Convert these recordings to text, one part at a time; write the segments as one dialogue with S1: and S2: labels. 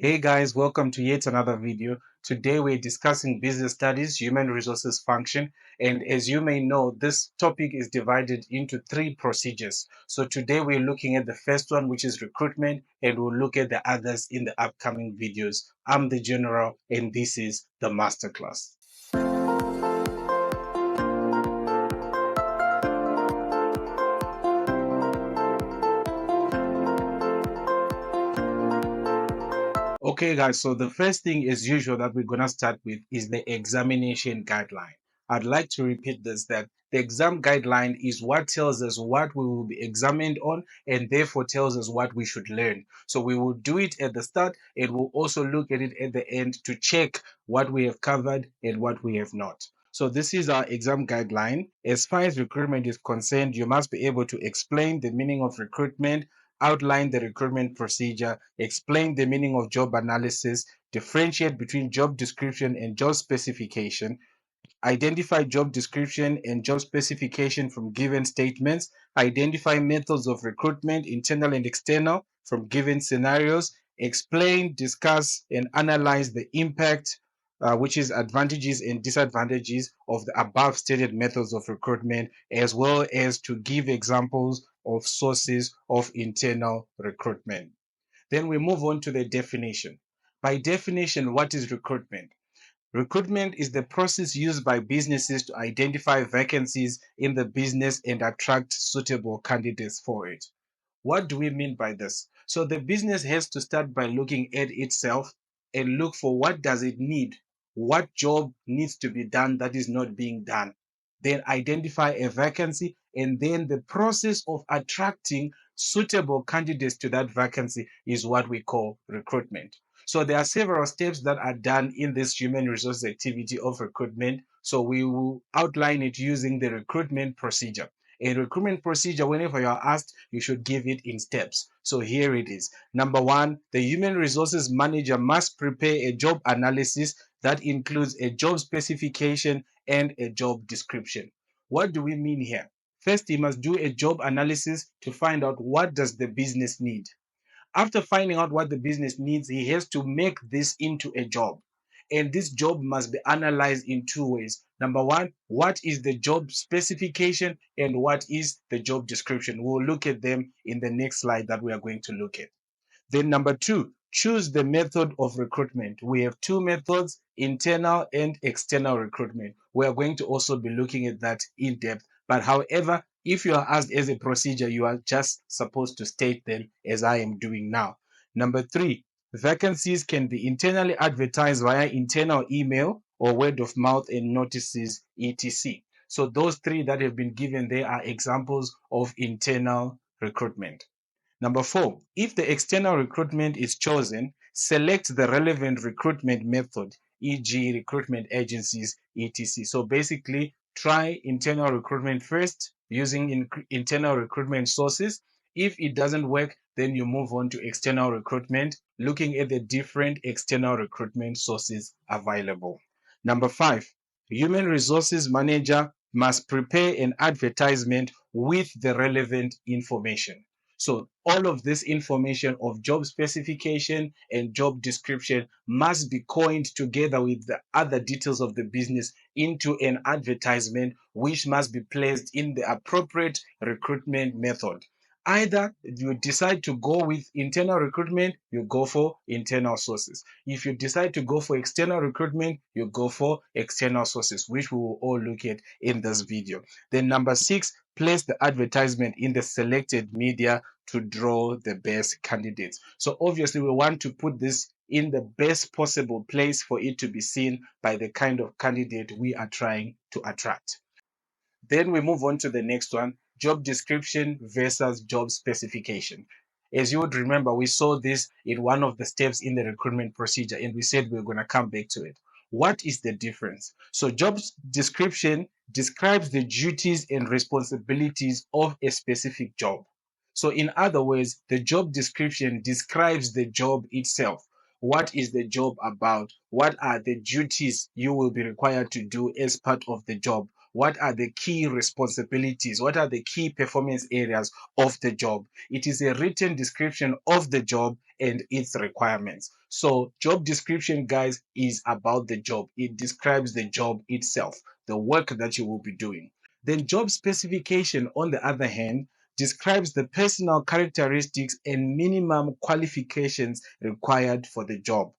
S1: Hey guys, welcome to yet another video. Today we're discussing business studies, human resources function, and as you may know, this topic is divided into three procedures. So today we're looking at the first one, which is recruitment, and we'll look at the others in the upcoming videos. I'm the General, and this is the Masterclass. Okay, guys, so the first thing as usual that we're going to start with is the examination guideline. I'd like to repeat this, that the exam guideline is what tells us what we will be examined on and therefore tells us what we should learn. So we will do it at the start and we'll also look at it at the end to check what we have covered and what we have not. So this is our exam guideline. As far as recruitment is concerned, you must be able to explain the meaning of recruitment, outline the recruitment procedure, explain the meaning of job analysis, differentiate between job description and job specification, identify job description and job specification from given statements, identify methods of recruitment, internal and external, from given scenarios, explain, discuss, and analyze the impact, which is advantages and disadvantages of the above stated methods of recruitment, as well as to give examples of sources of internal recruitment. Then we move on to the definition. By definition, what is recruitment? Recruitment is the process used by businesses to identify vacancies in the business and attract suitable candidates for it. What do we mean by this? So the business has to start by looking at itself and look for what does it need, what job needs to be done that is not being done. Then identify a vacancy, and then the process of attracting suitable candidates to that vacancy is what we call recruitment. So there are several steps that are done in this human resources activity of recruitment. So we will outline it using the recruitment procedure. A recruitment procedure, whenever you are asked, you should give it in steps. So here it is. Number one, the human resources manager must prepare a job analysis that includes a job specification and a job description. What do we mean here? First, he must do a job analysis to find out what does the business need. After finding out what the business needs, he has to make this into a job. And this job must be analyzed in two ways. Number one, what is the job specification and what is the job description? We'll look at them in the next slide that we are going to look at. Then number two, choose the method of recruitment. We have two methods, internal and external recruitment. We are going to also be looking at that in depth. But however, if you are asked as a procedure, you are just supposed to state them as I am doing now. Number three, vacancies can be internally advertised via internal email or word of mouth and notices, etc. So those three that have been given there are examples of internal recruitment. Number four, if the external recruitment is chosen, select the relevant recruitment method, e.g. recruitment agencies, etc. So basically, try internal recruitment first using internal recruitment sources. If it doesn't work, then you move on to external recruitment, looking at the different external recruitment sources available. Number five, human resources manager must prepare an advertisement with the relevant information. So all of this information of job specification and job description must be coined together with the other details of the business into an advertisement, which must be placed in the appropriate recruitment method. Either you decide to go with internal recruitment, you go for internal sources. If you decide to go for external recruitment, you go for external sources, which we will all look at in this video. Then number six, place the advertisement in the selected media to draw the best candidates. So obviously we want to put this in the best possible place for it to be seen by the kind of candidate we are trying to attract. Then we move on to the next one, job description versus job specification. As you would remember, we saw this in one of the steps in the recruitment procedure, and we said we're going to come back to it. What is the difference? So job description describes the duties and responsibilities of a specific job. So in other words, the job description describes the job itself. What is the job about? What are the duties you will be required to do as part of the job? what are the key responsibilities, what are the key performance areas of the job. It is a written description of the job and its requirements. So job description, guys, is about the job. It describes the job itself, the work that you will be doing. Then job specification, on the other hand, describes the personal characteristics and minimum qualifications required for the job.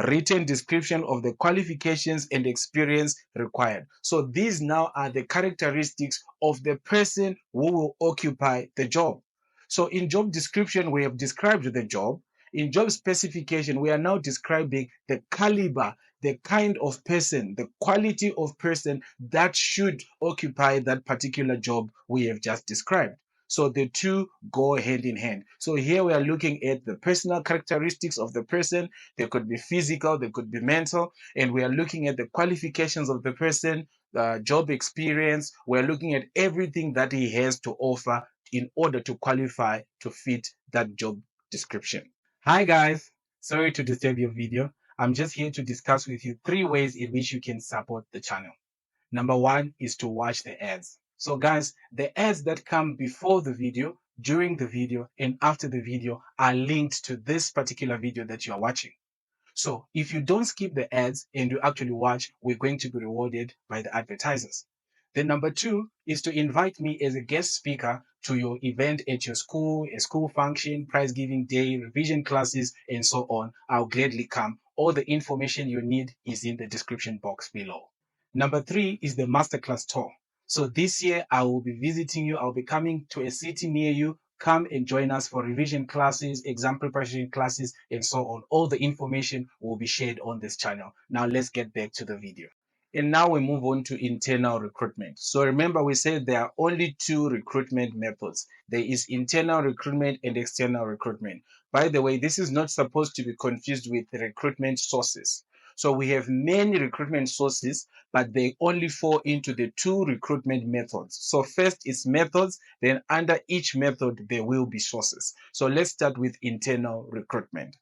S1: Written description of the qualifications and experience required. So these now are the characteristics of the person who will occupy the job. So in job description, we have described the job. In job specification, we are now describing the caliber, the kind of person, the quality of person that should occupy that particular job we have just described. So the two go hand in hand. So here we are looking at the personal characteristics of the person. They could be physical, they could be mental, and we are looking at the qualifications of the person, job experience. We're looking at everything that he has to offer in order to qualify to fit that job description. Hi guys, sorry to disturb your video. I'm just here to discuss with you 3 ways in which you can support the channel. Number one is to watch the ads. So guys, the ads that come before the video, during the video, and after the video are linked to this particular video that you are watching. So if you don't skip the ads and you actually watch, we're going to be rewarded by the advertisers. Then number two is to invite me as a guest speaker to your event at your school, a school function, prize giving day, revision classes, and so on. I'll gladly come. All the information you need is in the description box below. Number three is the Masterclass tour. So this year I will be visiting you. I'll be coming to a city near you. Come and join us for revision classes, exam preparation classes, and so on. All the information will be shared on this channel. Now let's get back to the video. And now we move on to internal recruitment. So remember, we said there are only two recruitment methods. There is internal recruitment and external recruitment. By the way, this is not supposed to be confused with recruitment sources. So we have many recruitment sources, but they only fall into the two recruitment methods. So first is methods, then under each method, there will be sources. So let's start with internal recruitment.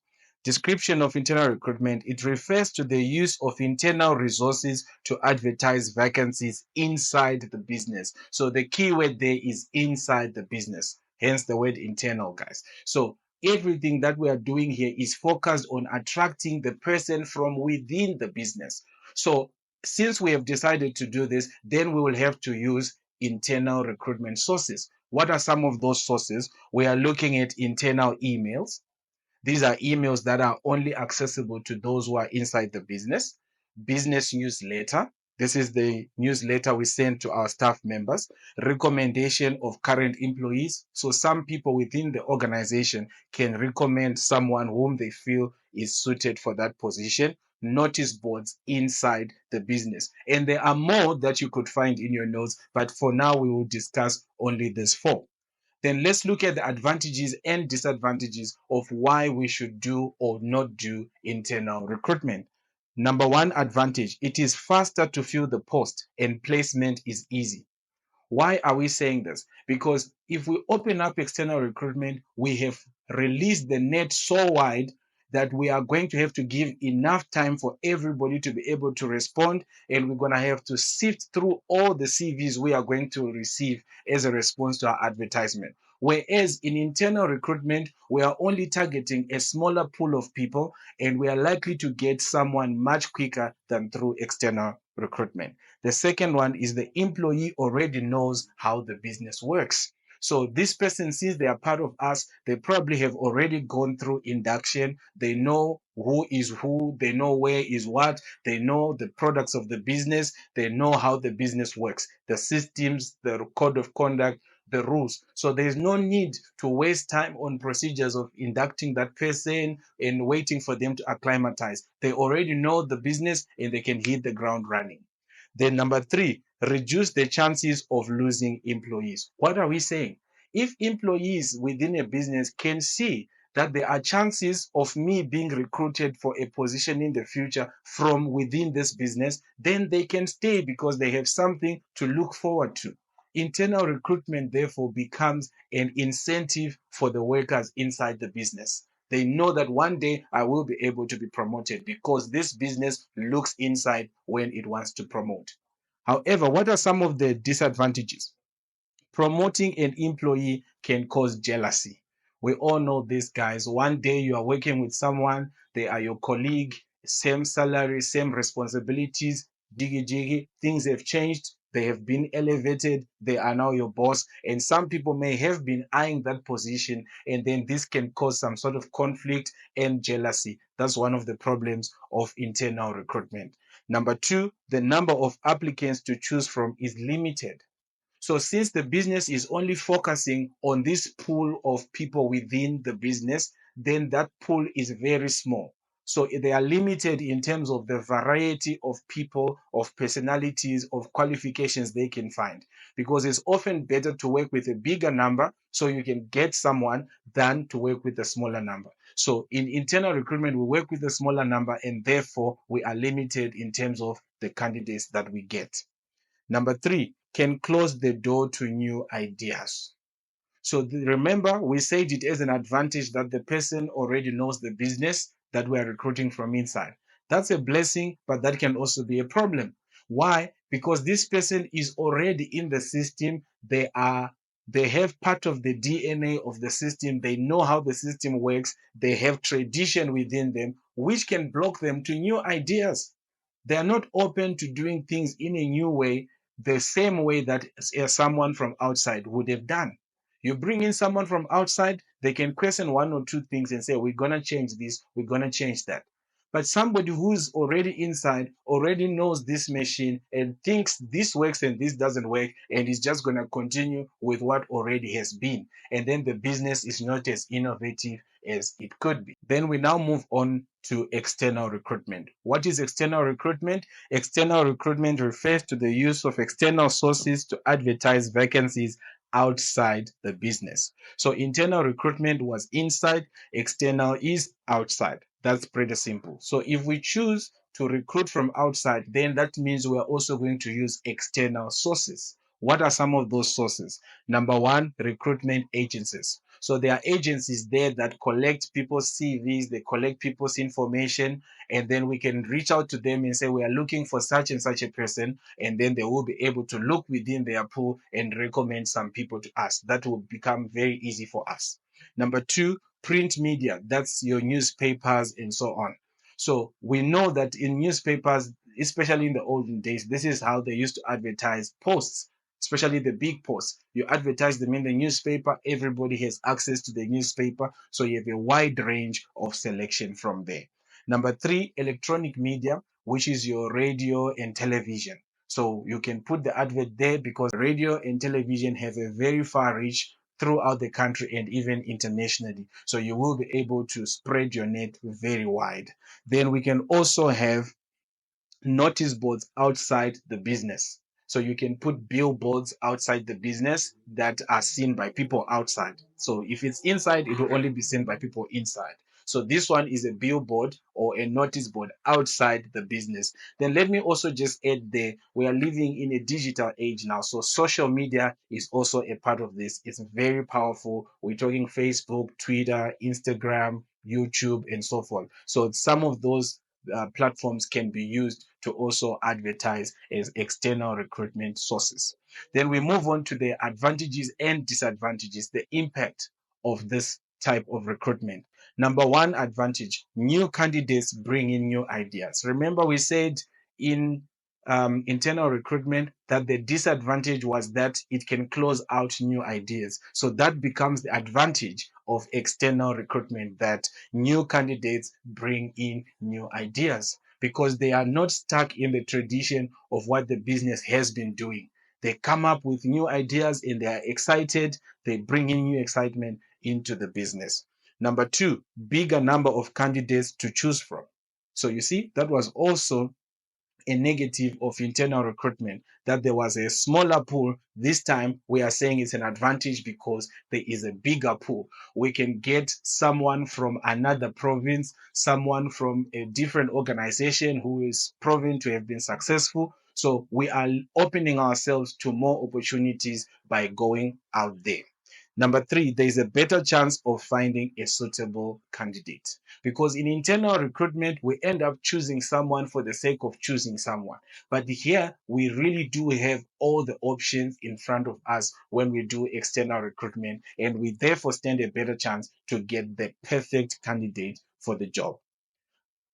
S1: Description of internal recruitment, it refers to the use of internal resources to advertise vacancies inside the business. So the key word there is inside the business, hence the word internal, guys. So everything that we are doing here is focused on attracting the person from within the business. So since we have decided to do this, then we will have to use internal recruitment sources. What are some of those sources? We are looking at internal emails. These are emails that are only accessible to those who are inside the business. Business newsletter. This is the newsletter we send to our staff members. Recommendation of current employees. So some people within the organization can recommend someone whom they feel is suited for that position. Notice boards inside the business. And there are more that you could find in your notes, but for now we will discuss only these four. Then let's look at the advantages and disadvantages of why we should do or not do internal recruitment. Number one advantage, it is faster to fill the post and placement is easy. Why are we saying this? Because if we open up external recruitment, we have released the net so wide that we are going to have to give enough time for everybody to be able to respond, and we're going to have to sift through all the CVs we are going to receive as a response to our advertisement. Whereas in internal recruitment, we are only targeting a smaller pool of people, and we are likely to get someone much quicker than through external recruitment. The second one is the employee already knows how the business works. So this person, since they are part of us, they probably have already gone through induction. They know who is who, they know where is what, they know the products of the business, they know how the business works, the systems, the code of conduct, the rules. So there's no need to waste time on procedures of inducting that person and waiting for them to acclimatize. They already know the business and they can hit the ground running. Then number three, reduce the chances of losing employees. What are we saying? If employees within a business can see that there are chances of me being recruited for a position in the future from within this business, then they can stay because they have something to look forward to. Internal recruitment, therefore, becomes an incentive for the workers inside the business. They know that one day I will be able to be promoted because this business looks inside when it wants to promote. However, what are some of the disadvantages? Promoting an employee can cause jealousy. We all know this, guys. One day you are working with someone, they are your colleague, same salary, same responsibilities, jiggy jiggy, things have changed. They have been elevated. They are now your boss. And some people may have been eyeing that position. And then this can cause some sort of conflict and jealousy. That's one of the problems of internal recruitment. Number two, the number of applicants to choose from is limited. So since the business is only focusing on this pool of people within the business, then that pool is very small. So they are limited in terms of the variety of people, of personalities, of qualifications they can find. Because it's often better to work with a bigger number so you can get someone than to work with a smaller number. So in internal recruitment, we work with a smaller number and therefore we are limited in terms of the candidates that we get. Number three, can close the door to new ideas. So remember, we said it as an advantage that the person already knows the business that we are recruiting from inside. That's a blessing, but that can also be a problem. Why? Because this person is already in the system. They have part of the DNA of the system. They know how the system works. They have tradition within them, which can block them to new ideas. They are not open to doing things in a new way, the same way that someone from outside would have done. You bring in someone from outside, they can question one or two things and say, we're going to change this, we're going to change that. But somebody who's already inside already knows this machine and thinks this works and this doesn't work, and is just going to continue with what already has been. And then the business is not as innovative as it could be. Then we now move on to external recruitment. What is external recruitment? External recruitment refers to the use of external sources to advertise vacancies outside the business. So internal recruitment was inside, external is outside. That's pretty simple. So if we choose to recruit from outside, then that means we're also going to use external sources. What are some of those sources? Number one, recruitment agencies. So there are agencies there that collect people's CVs, they collect people's information, and then we can reach out to them and say, we are looking for such and such a person, and then they will be able to look within their pool and recommend some people to us. That will become very easy for us. Number two, print media. That's your newspapers and so on. So we know that in newspapers, especially in the olden days, this is how they used to advertise posts, especially the big posts. You advertise them in the newspaper, everybody has access to the newspaper, so you have a wide range of selection from there. Number three, electronic media, which is your radio and television. So you can put the advert there because radio and television have a very far reach throughout the country and even internationally. So you will be able to spread your net very wide. Then we can also have notice boards outside the business. So you can put billboards outside the business that are seen by people outside. So if it's inside, it will only be seen by people inside. So this one is a billboard or a notice board outside the business. Then let me also just add there, we are living in a digital age now. So social media is also a part of this. It's very powerful. We're talking Facebook, Twitter, Instagram, YouTube, and so forth. So some of those platforms can be used to also advertise as external recruitment sources. Then we move on to the advantages and disadvantages, the impact of this type of recruitment. Number one advantage, new candidates bring in new ideas. Remember, we said in internal recruitment that the disadvantage was that it can close out new ideas. So that becomes the advantage of external recruitment, that new candidates bring in new ideas because they are not stuck in the tradition of what the business has been doing. They come up with new ideas and they are excited. They bring in new excitement into the business. Number two, bigger number of candidates to choose from. So you see, that was also a negative of internal recruitment, that there was a smaller pool. This time we are saying it's an advantage because there is a bigger pool. We can get someone from another province, someone from a different organization who is proven to have been successful. So we are opening ourselves to more opportunities by going out there. Number three, there is a better chance of finding a suitable candidate, because in internal recruitment, we end up choosing someone for the sake of choosing someone. But here, we really do have all the options in front of us when we do external recruitment, and we therefore stand a better chance to get the perfect candidate for the job.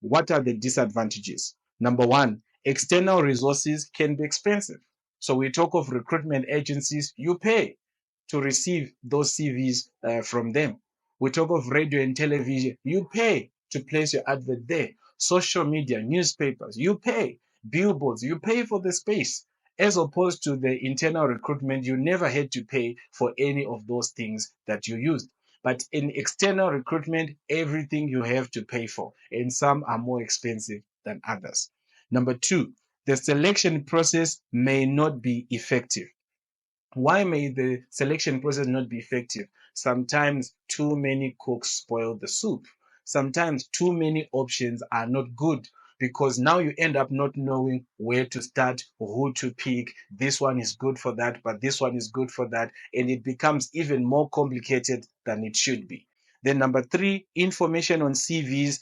S1: What are the disadvantages? Number one, external resources can be expensive. So we talk of recruitment agencies, you pay to receive those CVs from them. We talk of radio and television, you pay to place your advert there. Social media, newspapers, you pay. Billboards, you pay for the space. As opposed to the internal recruitment, you never had to pay for any of those things that you used. But in external recruitment, everything you have to pay for, and some are more expensive than others. Number two, the selection process may not be effective. Why may the selection process not be effective? Sometimes too many cooks spoil the soup. Sometimes too many options are not good, because now you end up not knowing where to start, who to pick. This one is good for that, but this one is good for that. And it becomes even more complicated than it should be. Then, number three, information on CVs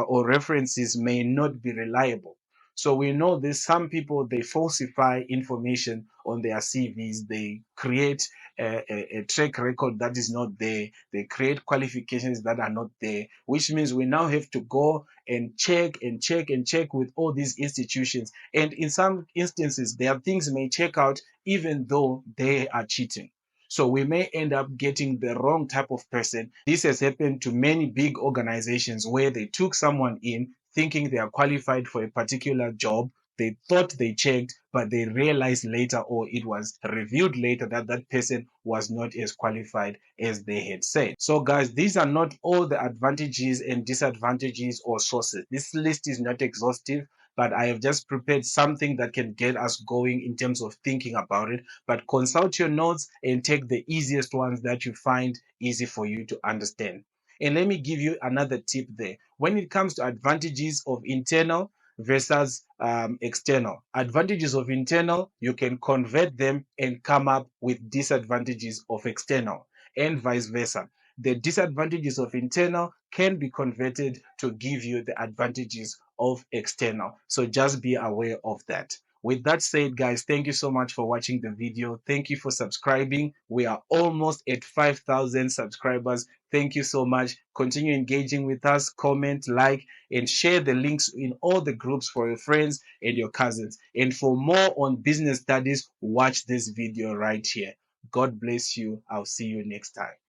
S1: or references may not be reliable. So we know there's some people, they falsify information on their CVs. They create a track record that is not there. They create qualifications that are not there, which means we now have to go and check and check and check with all these institutions. And in some instances, their things may check out even though they are cheating. So we may end up getting the wrong type of person. This has happened to many big organizations where they took someone in thinking they are qualified for a particular job. They thought they checked, but they realized later, or it was revealed later, that that person was not as qualified as they had said. So, guys, these are not all the advantages and disadvantages or sources. This list is not exhaustive, but I have just prepared something that can get us going in terms of thinking about it. But consult your notes and take the easiest ones that you find easy for you to understand. And let me give you another tip there. When it comes to advantages of internal versus external, advantages of internal, you can convert them and come up with disadvantages of external, and vice versa. The disadvantages of internal can be converted to give you the advantages of external. So just be aware of that. With that said, guys, thank you so much for watching the video. Thank you for subscribing. We are almost at 5,000 subscribers. Thank you so much. Continue engaging with us, comment, like, and share the links in all the groups for your friends and your cousins. And for more on business studies, watch this video right here. God bless you. I'll see you next time.